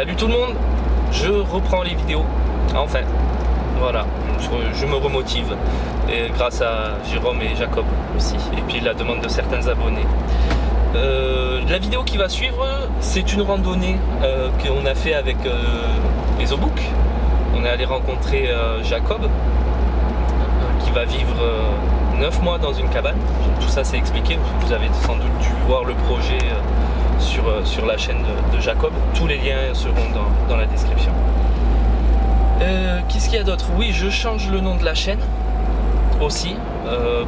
Salut tout le monde, je reprends les vidéos, enfin, voilà, je me remotive, et grâce à Jérôme et Jacob aussi, et puis la demande de certains abonnés. La vidéo qui va suivre, c'est une randonnée qu'on a fait avec les Obouks. On est allé rencontrer Jacob, qui va vivre 9 mois dans une cabane. Tout ça c'est expliqué, vous avez sans doute dû voir le projet sur la chaîne de Jacob. Tous les liens seront dans la description. Qu'est-ce qu'il y a d'autre? Oui, je change le nom de la chaîne aussi,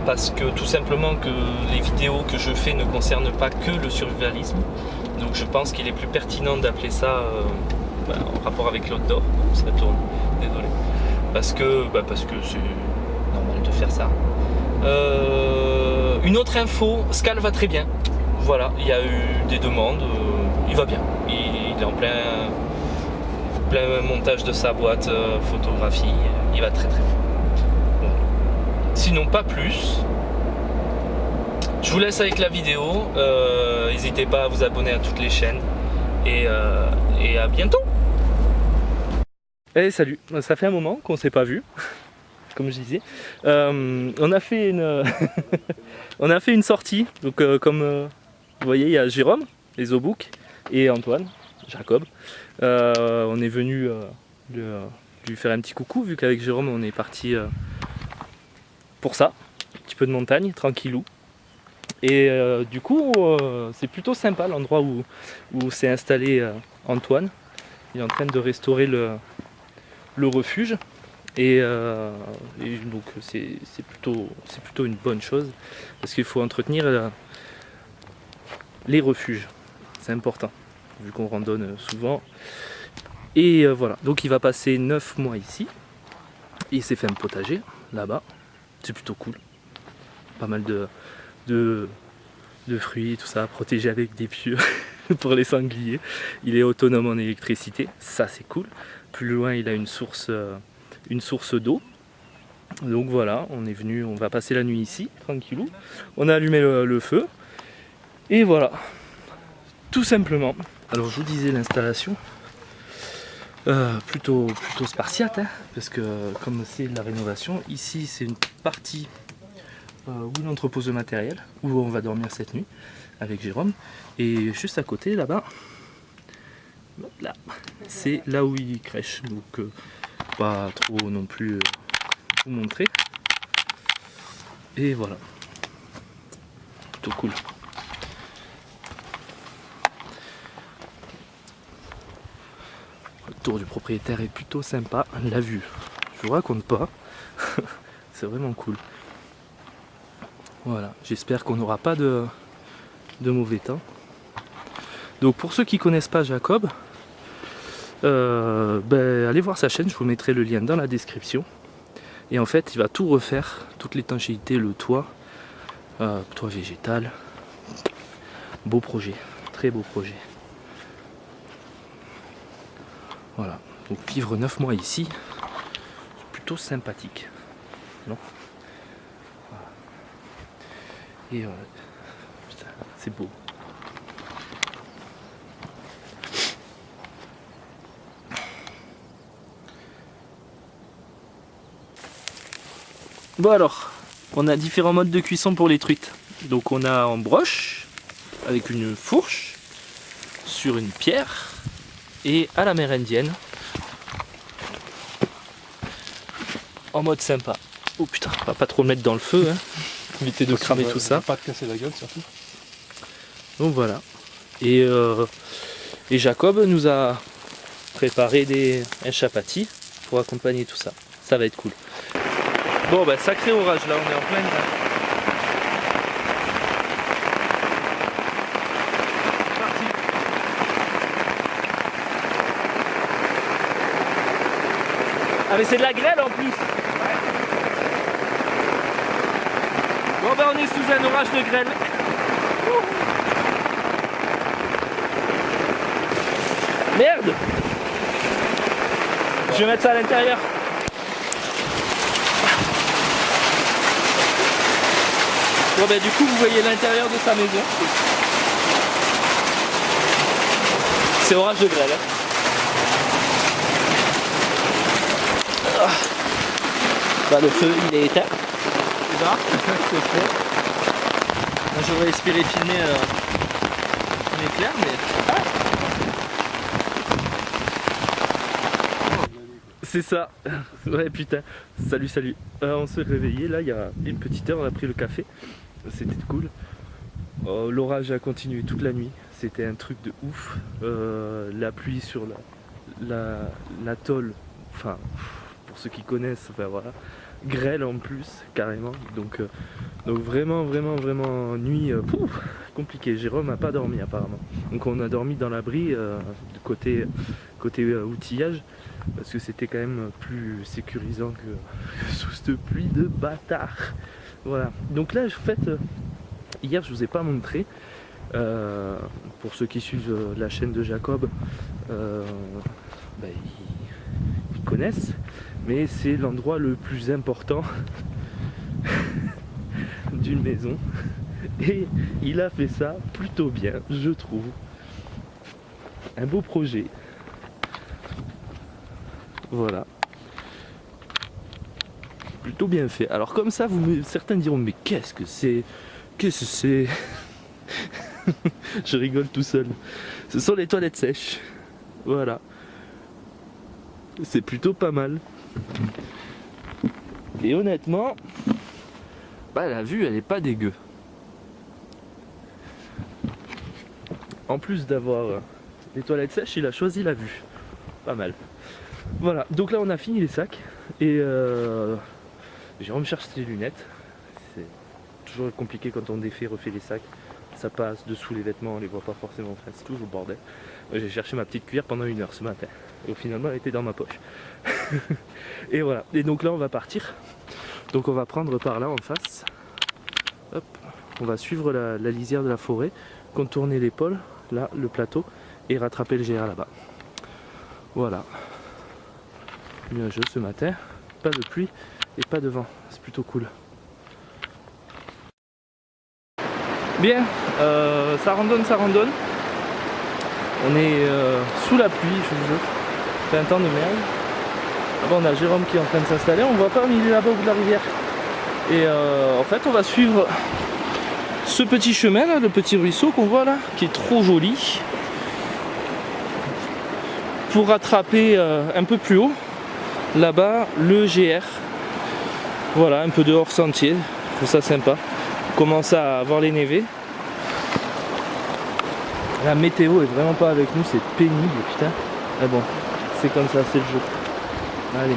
parce que tout simplement que les vidéos que je fais ne concernent pas que le survivalisme. Donc je pense qu'il est plus pertinent d'appeler ça en rapport avec l'outdoor. Ça tourne, désolé. Parce que c'est normal de faire ça. Une autre info, Scal va très bien. Voilà, il y a eu des demandes, il va bien. Il est en plein montage de sa boîte photographie, il va très très bien. Bon. Sinon pas plus. Je vous laisse avec la vidéo, n'hésitez pas à vous abonner à toutes les chaînes et à bientôt. Hey, salut, ça fait un moment qu'on ne s'est pas vu, comme je disais. On a fait une sortie, donc comme vous voyez, il y a Jérôme, les Obouks, et Antoine, Jacob. On est venu lui faire un petit coucou, vu qu'avec Jérôme on est parti pour ça, un petit peu de montagne, tranquillou. Et du coup, c'est plutôt sympa l'endroit où s'est installé Antoine. Il est en train de restaurer le refuge. Et donc c'est plutôt une bonne chose, parce qu'il faut entretenir les refuges. C'est important, vu qu'on randonne souvent. Et voilà, donc il va passer 9 mois ici. Il s'est fait un potager là-bas. C'est plutôt cool. Pas mal de fruits, tout ça, protégé avec des pieux pour les sangliers. Il est autonome en électricité, ça c'est cool. Plus loin, il a une source d'eau. Donc voilà, on va passer la nuit ici, tranquillou. On a allumé le feu. Et voilà, tout simplement. Alors je vous disais l'installation, plutôt spartiate, hein, parce que comme c'est de la rénovation, ici c'est une partie où il entrepose le matériel, où on va dormir cette nuit avec Jérôme. Et juste à côté là-bas, là, c'est là où il crèche. Donc pas trop non plus vous montrer. Et voilà, plutôt cool. Le tour du propriétaire est plutôt sympa, la vue, je vous raconte pas. C'est vraiment cool. Voilà, j'espère qu'on n'aura pas de mauvais temps. Donc pour ceux qui connaissent pas Jacob, allez voir sa chaîne, je vous mettrai le lien dans la description. Et en fait il va tout refaire, toute l'étanchéité, le toit, toit végétal. Beau projet, très beau projet. Voilà, donc vivre 9 mois ici, c'est plutôt sympathique, non? Voilà. Et putain, c'est beau. Bon alors, on a différents modes de cuisson pour les truites. Donc on a en broche, avec une fourche, sur une pierre, et à la mérindienne, en mode sympa. Oh putain, on va pas trop le mettre dans le feu, hein. Éviter de cramer tout ça. Pas te casser la gueule surtout. Donc voilà. Et Jacob nous a préparé un chapati pour accompagner tout ça. Ça va être cool. Bon bah sacré orage là, on est en pleine. C'est parti. Ah mais c'est de la grêle en plus. Ouais. Bon bah on est sous un orage de grêle. Merde. Je vais mettre ça à l'intérieur. Bon bah du coup vous voyez l'intérieur de sa maison. C'est orage de grêle. Hein. Bah, le feu il est éteint. Et là, c'est fait. Moi j'aurais espéré filmer un éclair, mais. Ah, c'est ça. Ouais putain. Salut, salut. On s'est réveillé là il y a une petite heure, on a pris le café. C'était cool. L'orage a continué toute la nuit. C'était un truc de ouf. La pluie sur la tôle. Enfin, pour ceux qui connaissent, enfin voilà. Grêle en plus, carrément. Donc vraiment nuit compliquée. Jérôme n'a pas dormi apparemment. Donc on a dormi dans l'abri côté outillage. Parce que c'était quand même plus sécurisant que sous cette pluie de bâtard. Voilà. Donc là, en fait, hier je vous ai pas montré. Pour ceux qui suivent la chaîne de Jacob, ils connaissent. Mais c'est l'endroit le plus important d'une maison. Et il a fait ça plutôt bien, je trouve. Un beau projet. Voilà. Plutôt bien fait. Alors comme ça, certains diront, mais qu'est-ce que c'est? Qu'est-ce que c'est? Je rigole tout seul. Ce sont les toilettes sèches. Voilà. C'est plutôt pas mal. Et honnêtement, la vue elle est pas dégueu. En plus d'avoir les toilettes sèches, il a choisi la vue. Pas mal. Voilà, donc là on a fini les sacs et Jérôme cherche ses lunettes. C'est toujours compliqué quand on refait les sacs. Ça passe dessous les vêtements, on les voit pas forcément, enfin, c'est toujours le bordel. J'ai cherché ma petite cuillère pendant 1 heure ce matin. Et finalement elle était dans ma poche. Et voilà, et donc là on va partir. Donc on va prendre par là en face. Hop, on va suivre la lisière de la forêt, contourner l'épaule, là le plateau, et rattraper le GR là-bas. Voilà. Nuageux ce matin, pas de pluie et pas de vent, c'est plutôt cool. Bien, ça randonne. On est sous la pluie, je vous jure. C'est un temps de merde. Là-bas on a Jérôme qui est en train de s'installer, on voit pas mais il est là-bas au bout de la rivière. Et en fait on va suivre ce petit chemin là, le petit ruisseau qu'on voit là, qui est trop joli. Pour rattraper un peu plus haut, là-bas, le GR. Voilà, un peu de hors sentier, je trouve ça sympa. On commence à avoir les névés. La météo est vraiment pas avec nous, c'est pénible, putain. Mais bon, c'est comme ça, c'est le jeu. Allez.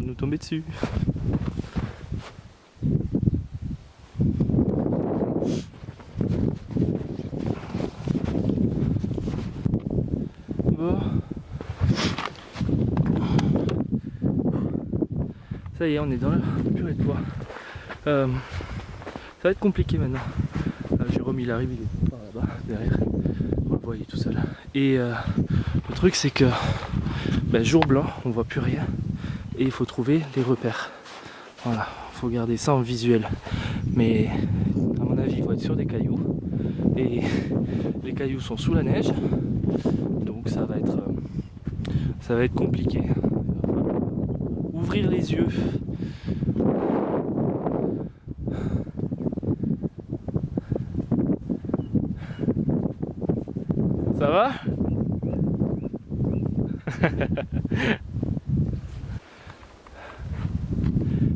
Nous tomber dessus. Bon. Ça y est, on est dans la purée de poids. Ça va être compliqué maintenant. Jérôme il arrive, il est par là-bas, derrière. On le voit, il est tout seul. Et le truc c'est que jour blanc, on voit plus rien. Et il faut trouver les repères. Voilà, il faut garder ça en visuel. Mais à mon avis, il faut être sur des cailloux. Et les cailloux sont sous la neige. Donc ça va être compliqué. Ouvrir les yeux. Ça va?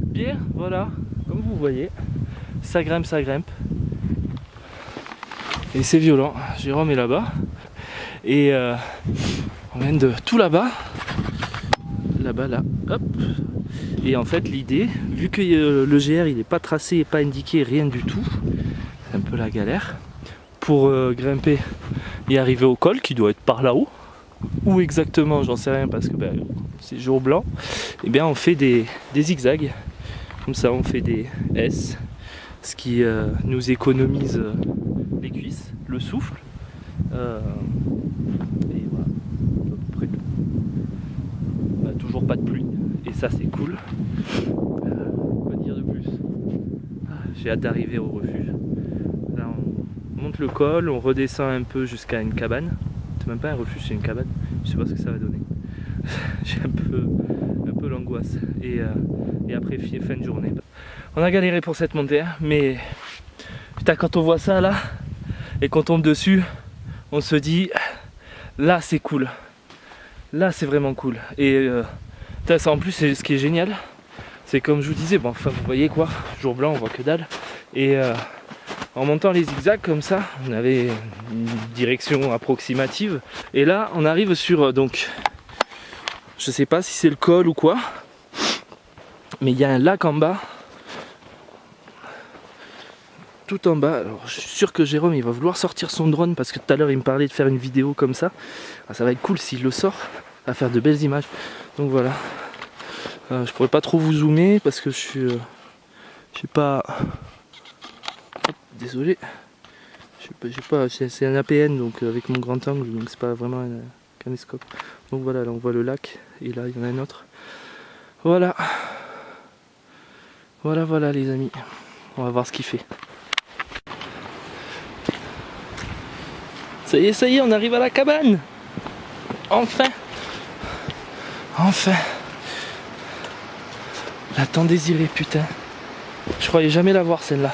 Bien, voilà, comme vous voyez, ça grimpe. Et c'est violent. Jérôme est là-bas. Et on vient de tout là-bas. Là-bas, là. Hop. Et en fait, l'idée, vu que le GR il n'est pas tracé et pas indiqué, rien du tout, c'est un peu la galère. Pour grimper et arriver au col qui doit être par là-haut. Où exactement, j'en sais rien parce que c'est jour blanc. Et bien on fait des zigzags. Comme ça on fait des S. Ce qui nous économise les cuisses, le souffle. Et voilà, à peu près tout. ça c'est cool. Quoi dire de plus? J'ai hâte d'arriver au refuge. Là on monte le col, on redescend un peu jusqu'à une cabane. C'est même pas un refuge, c'est une cabane. Je sais pas ce que ça va donner. J'ai un peu l'angoisse. Et après fin de journée. On a galéré pour cette montée, hein, mais putain, quand on voit ça là et qu'on tombe dessus, on se dit là c'est cool. Là c'est vraiment cool. Et ça, en plus ce qui est génial, c'est comme je vous disais, bon enfin vous voyez quoi, jour blanc on voit que dalle. Et en montant les zigzags comme ça, on avait une direction approximative. Et là on arrive sur donc je sais pas si c'est le col ou quoi, mais il y a un lac en bas. Tout en bas. Alors je suis sûr que Jérôme il va vouloir sortir son drone parce que tout à l'heure il me parlait de faire une vidéo comme ça. Ah, ça va être cool s'il le sort, à faire de belles images. Donc voilà. Je pourrais pas trop vous zoomer parce que je sais pas. Hop, désolé. J'ai pas. C'est un APN donc avec mon grand angle donc c'est pas vraiment un caméscope. Donc voilà, là on voit le lac et là il y en a un autre. Voilà. Voilà les amis. On va voir ce qu'il fait. Ça y est, on arrive à la cabane. Enfin. La tant désirée, putain. Je croyais jamais la voir celle-là.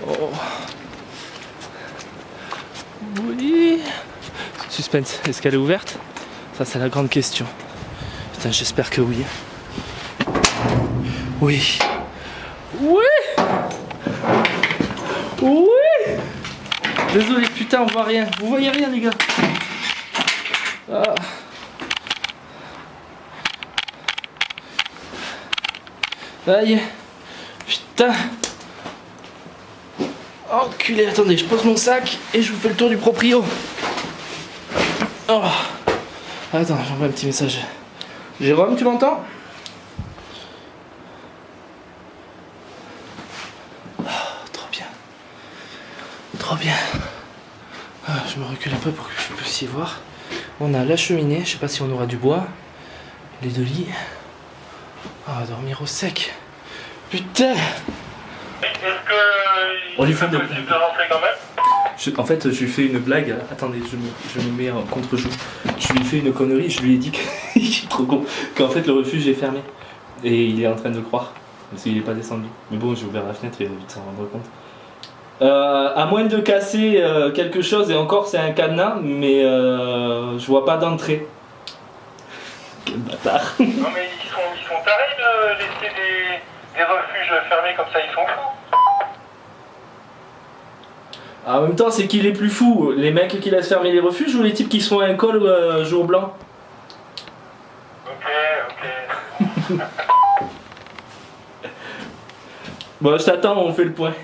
Oh. Oui. Suspense, est-ce qu'elle est ouverte? Ça c'est la grande question. Putain, j'espère que oui. Oui. Désolé, putain, on voit rien. Vous voyez rien, les gars. Ah. Aïe. Putain. Enculé, attendez, je pose mon sac et je vous fais le tour du proprio. Oh. Attends, j'envoie un petit message. Jérôme, tu m'entends? Trop bien. Je me recule un peu pour que je puisse y voir. On a la cheminée, je sais pas si on aura du bois. Les deux lits. On va dormir au sec. Putain. Est-ce que on lui fait de rentrer quand même? En fait, je lui fais une blague. Attendez, je me mets en contre-joue. Je lui fais une connerie, je lui ai dit qu'il est trop con. Qu'en fait le refuge est fermé. Et il est en train de le croire. Parce qu'il n'est pas descendu. Mais bon, j'ai ouvert la fenêtre et il va vite s'en rendre compte. À moins de casser quelque chose, et encore c'est un cadenas, mais je vois pas d'entrée. Quel bâtard. Non mais ils sont tarés de laisser des refuges fermés comme ça, ils sont fous. En même temps, c'est qui les plus fous? Les mecs qui laissent fermer les refuges ou les types qui se font un col jour blanc? Ok. Bon, je t'attends, on fait le point.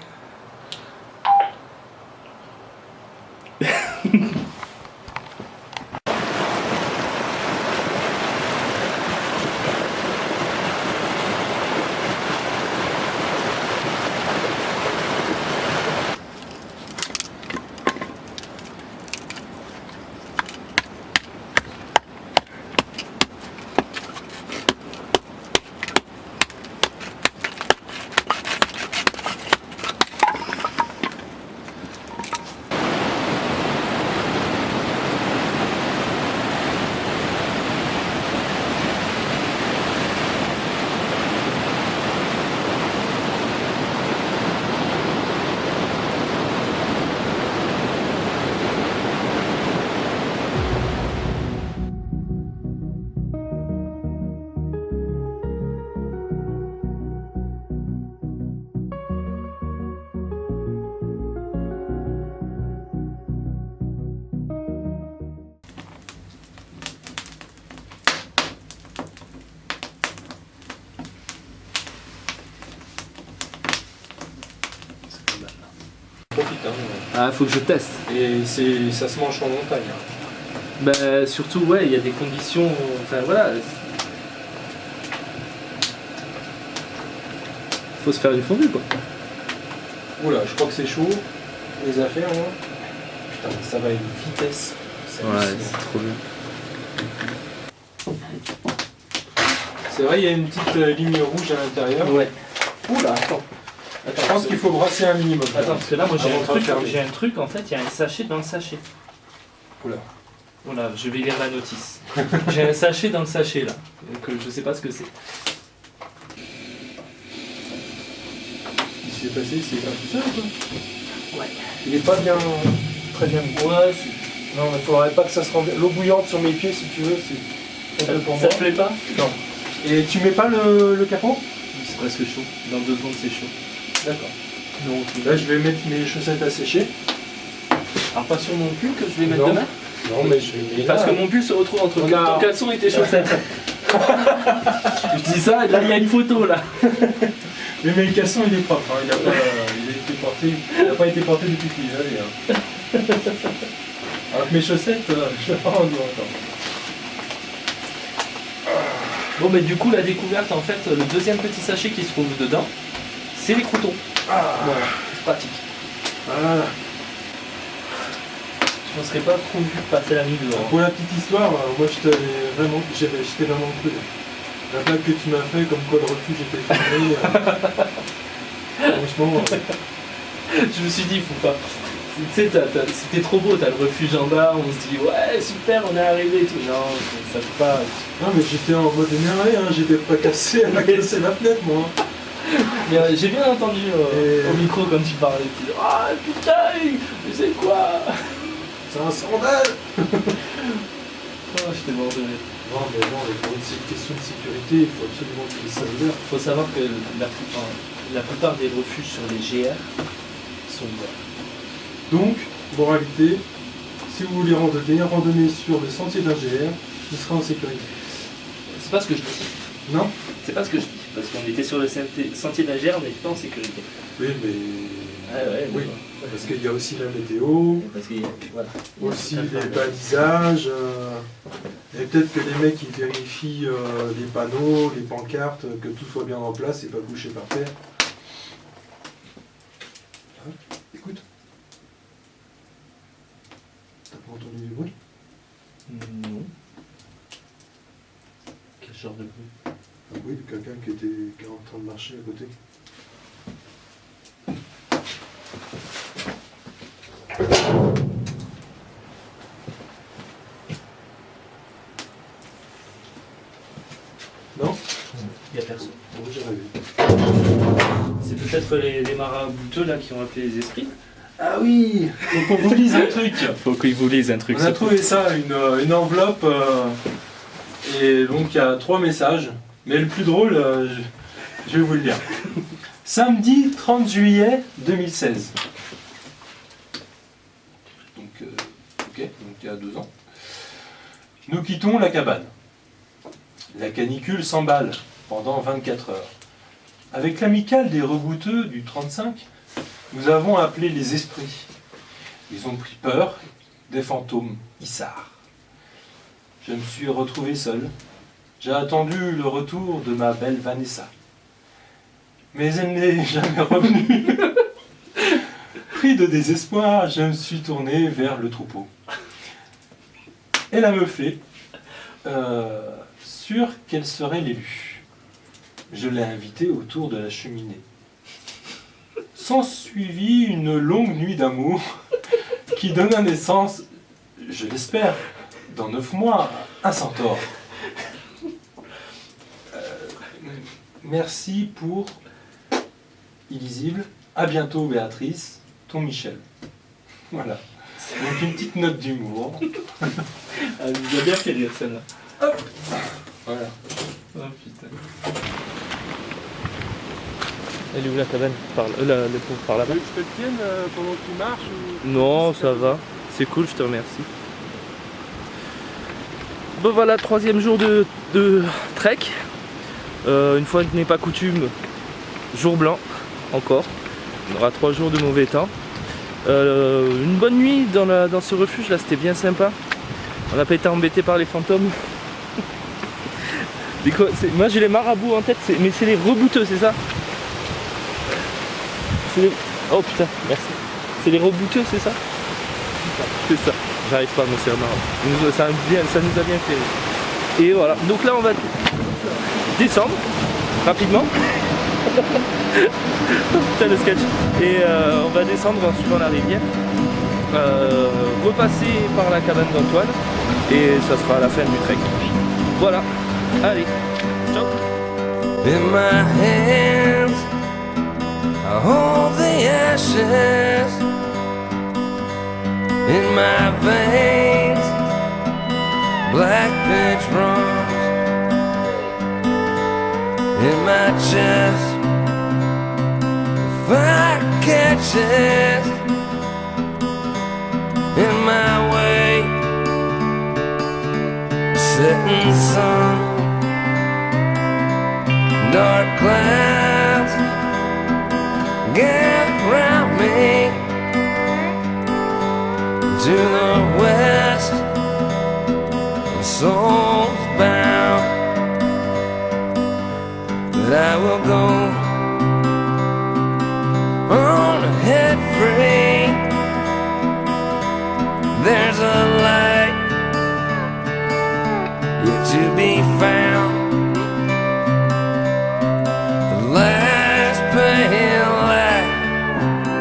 Ah, faut que je teste. Et ça se mange en montagne. Bah, surtout, ouais, il y a des conditions. Enfin voilà. Faut se faire du fondu quoi. Oula, je crois que c'est chaud. Les affaires, hein. Putain, ça va à une vitesse. Ouais, c'est trop bien. C'est vrai, il y a une petite ligne rouge à l'intérieur. Ouais. Oula, attends. Je pense qu'il faut brasser un minimum. Attends, parce que là, moi Avant de refermer. j'ai un truc, en fait, il y a un sachet dans le sachet. Oula. Voilà, je vais lire la notice. J'ai un sachet dans le sachet là, que je sais pas ce que c'est. Ce qui s'est passé, c'est pas tout seul quoi. Ouais. Il est pas bien. Très bien. Ouais, Non, il faudrait pas que ça se rende. L'eau bouillante sur mes pieds si tu veux, c'est un peu pour ça moi. te plaît pas? Non. Et tu mets pas le capot? C'est presque chaud. Dans 2 secondes, c'est chaud. D'accord. Donc là, je vais mettre mes chaussettes à sécher. Alors, pas sur mon pull que je vais mettre Non. demain? Non, mais je vais mettre. Parce que mon pull se retrouve entre On a- ton caleçon et tes chaussettes. Je dis ça, et là, il y a une photo là. Mais le casson, il est propre. Hein. Il n'a pas été porté depuis qu'il est allé. Hein. Alors que mes chaussettes, je vais pas en dire encore. Bon, mais du coup, la découverte, en fait, le deuxième petit sachet qui se trouve dedans, c'est les croutons. Voilà, c'est pratique. Voilà. Je ne serais pas trop vu de passer la nuit dehors. Pour la petite histoire, moi j'étais vraiment cru. La blague que tu m'as fait, comme quoi le refuge était fermé. Franchement, Je me suis dit, faut pas. Tu sais, c'était trop beau, t'as le refuge en bas, on se dit, ouais, super, on est arrivé et tout. Non, ça peut pas. non mais j'étais en mode énervé, hein. J'étais pas cassé à casser la fenêtre moi. Mais j'ai bien entendu au micro quand tu parlais. Tu dis, ah putain, mais c'est quoi? C'est un scandale. Oh, j'étais mort de rire. Non mais non, pour une question de sécurité, il faut absolument qu'il ça ouvert. Il faut savoir que la plupart des refuges sur les GR sont ouverts. Donc, moralité, si vous voulez randonner sur le sentier d'un GR, il sera en sécurité. C'est pas ce que je dis. Non? C'est pas ce que je dis. Parce qu'on était sur le sentier d'un GR, on n'était pas en sécurité. Oui, mais. Oui, mais parce qu'il y a aussi la météo, parce qu'il y a, voilà. aussi les balisages, et peut-être que les mecs ils vérifient les panneaux, les pancartes, que tout soit bien en place et pas couché par terre. Hein? Écoute. T'as pas entendu du bruit? Non. Quel genre de bruit? Un bruit de quelqu'un qui est en train de marcher à côté. Non? Il n'y a personne. Bon, j'ai rêvé. C'est peut-être les marabouteux là qui ont appelé les esprits. Ah oui! Faut qu'on vous lise un truc. Faut qu'ils vous lisent un truc. On a trouvé ça, une enveloppe, et donc il y a 3 messages. Mais le plus drôle, je vais vous le dire. Samedi 30 juillet 2016. Donc, ok, donc il y a 2 ans. Nous quittons la cabane. La canicule s'emballe pendant 24 heures. Avec l'amicale des rebouteux du 35, nous avons appelé les esprits. Ils ont pris peur des fantômes Issard. Je me suis retrouvé seul. J'ai attendu le retour de ma belle Vanessa. Mais elle n'est jamais revenue. Pris de désespoir, je me suis tourné vers le troupeau. Elle a me fait sûr qu'elle serait l'élu. Je l'ai invitée autour de la cheminée. S'ensuivit une longue nuit d'amour qui donna naissance, je l'espère, dans 9 mois, à un centaure. Merci pour illisible. À bientôt Béatrice, ton Michel. Voilà. Donc une petite note d'humour. Elle nous a bien fait rire celle-là. Hop. Voilà. Oh putain. Elle est où la cabane? Par là-bas. Tu veux que je te le tienne pendant que tu marches ou... Non, ça va. C'est cool, je te remercie. Bon voilà, 3e jour de trek. Une fois que n'est pas coutume, jour blanc encore. On aura 3 jours de mauvais temps. Une bonne nuit dans ce refuge là, c'était bien sympa. On n'a pas été embêté par les fantômes. Moi j'ai les marabouts en tête, mais c'est les rebouteux, c'est ça? Oh putain, merci. C'est les rebouteux, c'est ça? C'est ça. J'arrive pas à me faire marre. Ça nous a bien fait rire. Et voilà. Donc là on va descendre rapidement. Putain le sketch. Et on va descendre en suivant la rivière, repasser par la cabane d'Antoine et ça sera la fin du trek. Voilà, allez, ciao. In my hands, I hold the ashes. In my veins, black pitch runs. In my chest, fire catches. In my way, setting sun. Dark clouds gather round me. To the west, my soul's bound. But I will go on ahead free. There's a light yet to be found. The last pale light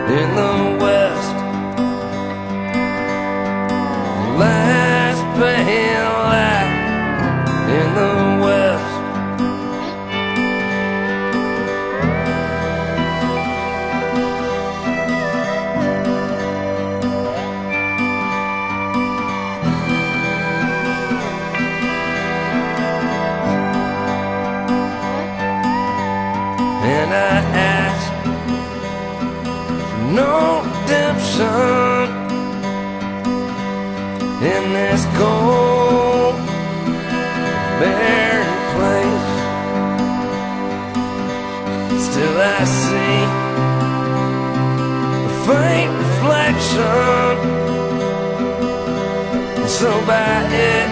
in the west. The last pale light in the west. And I ask for no redemption in this cold, barren place. Still I see a faint reflection, and so by it,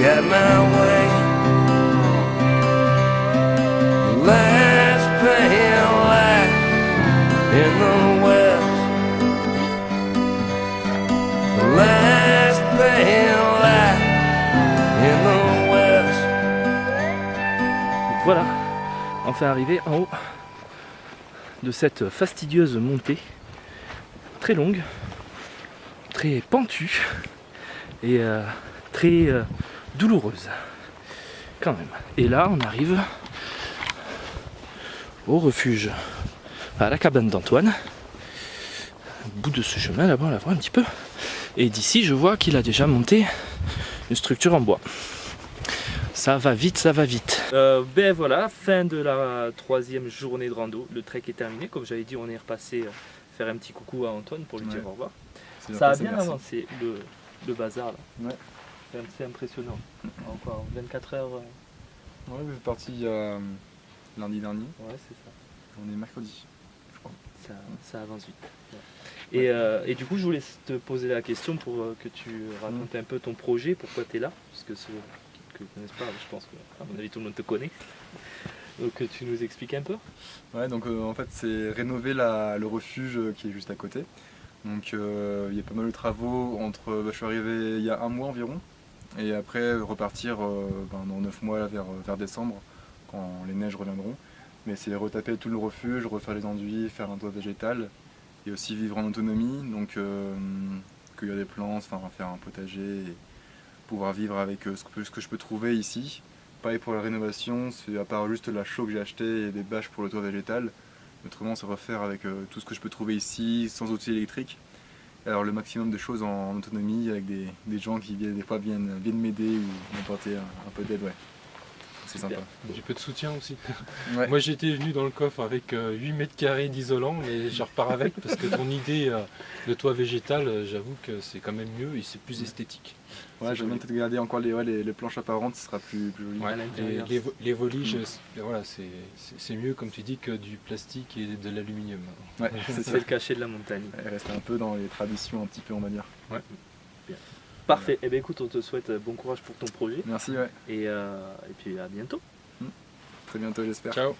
got my way. Last pale light in the west. The last pale light in the west. Donc voilà, enfin arrivé en haut de cette fastidieuse montée, très longue, très pentue et très douloureuse quand même. Et là on arrive au refuge, à la cabane d'Antoine. Au bout de ce chemin là-bas, on la voit un petit peu. Et d'ici, je vois qu'il a déjà monté une structure en bois. Ça va vite, ça va vite. Ben voilà, fin de la 3e journée de rando. Le trek est terminé. Comme j'avais dit, on est repassé faire un petit coucou à Antoine pour lui dire au revoir. Ça a bien avancé, le bazar là. Ouais. C'est impressionnant. Encore 24 heures. Ouais, vous êtes parti lundi dernier. Ouais, c'est ça. On est mercredi, je crois. Ça avance vite. Ouais. Et du coup, je voulais te poser la question pour que tu racontes un peu ton projet, pourquoi tu es là, parce que ceux qui ne connaissent pas, je pense qu'à mon avis tout le monde te connaît. Donc que tu nous expliques un peu. Ouais, donc en fait c'est rénover le refuge qui est juste à côté. Donc il y a pas mal de travaux entre. Je suis arrivé il y a un mois environ, et après repartir dans 9 mois vers décembre, quand les neiges reviendront. Mais c'est retaper tout le refuge, refaire les enduits, faire un toit végétal, et aussi vivre en autonomie, donc cueillir des plantes, faire un potager, et pouvoir vivre avec ce que je peux trouver ici. Pareil pour la rénovation, c'est à part juste la chaux que j'ai achetée et des bâches pour le toit végétal. Autrement, c'est refaire avec tout ce que je peux trouver ici, sans outils électriques. Alors le maximum de choses en autonomie, avec des gens qui des fois viennent m'aider ou m'apporter un peu d'aide, ouais. C'est sympa. Du peu de soutien aussi. Ouais. Moi j'étais venu dans le coffre avec 8 mètres carrés d'isolant, mais je repars avec parce que ton idée de toit végétal, j'avoue que c'est quand même mieux et c'est plus esthétique. Ouais, j'aime bien peut-être garder encore les planches apparentes, ce sera plus joli. Ouais, les voliges, voilà, c'est mieux comme tu dis que du plastique et de l'aluminium. Ouais, C'est le cachet de la montagne. Elle reste un peu dans les traditions un petit peu, on va dire. Ouais. Bien. Parfait. Eh bien écoute, on te souhaite bon courage pour ton projet. Merci, ouais. Et puis à bientôt. Très bientôt, j'espère. Ciao.